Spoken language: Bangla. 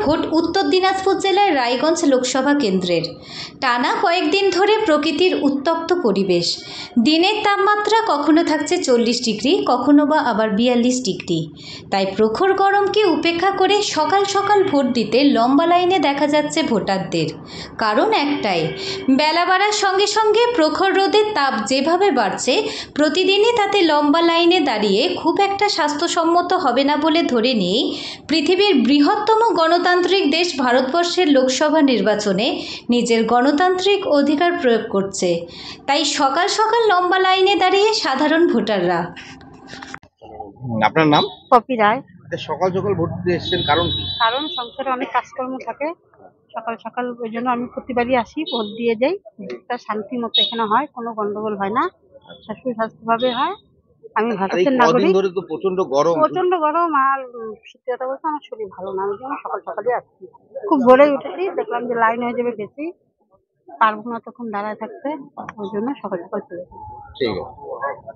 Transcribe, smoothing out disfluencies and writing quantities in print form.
ভোট উত্তর দিনাজপুর জেলার রায়গঞ্জ লোকসভা কেন্দ্রের। টানা কয়েকদিন ধরে প্রকৃতির উত্তপ্ত পরিবেশ। দিনের তাপমাত্রা কখনো থাকছে 40 ডিগ্রি, কখনো বা আবার 42 ডিগ্রি। তাই প্রখর গরমকে উপেক্ষা করে সকাল সকাল ভোট দিতে লম্বা লাইনে দেখা যাচ্ছে ভোটারদের। কারণ একটাই, বেলা বাড়ার সঙ্গে সঙ্গে প্রখর রোদের তাপ যেভাবে বাড়ছে, প্রতিদিনই তাতে লম্বা লাইনে দাঁড়িয়ে খুব একটা স্বাস্থ্যসম্মত হবে না বলে ধরে নিয়েই পৃথিবীর বৃহত্তম গণতান্ত্রিক দেশ ভারতবর্ষের লোকসভা নির্বাচনে নিজের গণতান্ত্রিক অধিকার প্রয়োগ করছে। তাই সকাল সকাল লম্বা লাইনে দাঁড়িয়ে সাধারণ ভোটাররা। আপনার নাম? পপি রায়। সকাল সকাল ভোট দিতে এসেছেন, কারণ কি? কারণ সংসারে অনেক কাজকর্ম থাকে, সকাল সকাল ওই জন্য আমি প্রতিবারই আসি, ভোট দিয়ে যাই। ভোটটা শান্তি মতো এখানে হয়, কোনো গন্ডগোল হয় না, সুস্বাস্থ্যভাবে হয়। আমি ভারতের নাগরিক। ধরে তো প্রচন্ড গরম। আর সত্যি কথা বলতে আমার শরীর ভালো না, ওই জন্য সকাল সকালই আসছি। খুব ভোরে উঠেছি, দেখলাম যে লাইন হয়ে যাবে বেশি, পারবো না তখন দাঁড়ায় থাকতে, ওই জন্য সকাল সকাল চলে এসেছি। ঠিক আছে।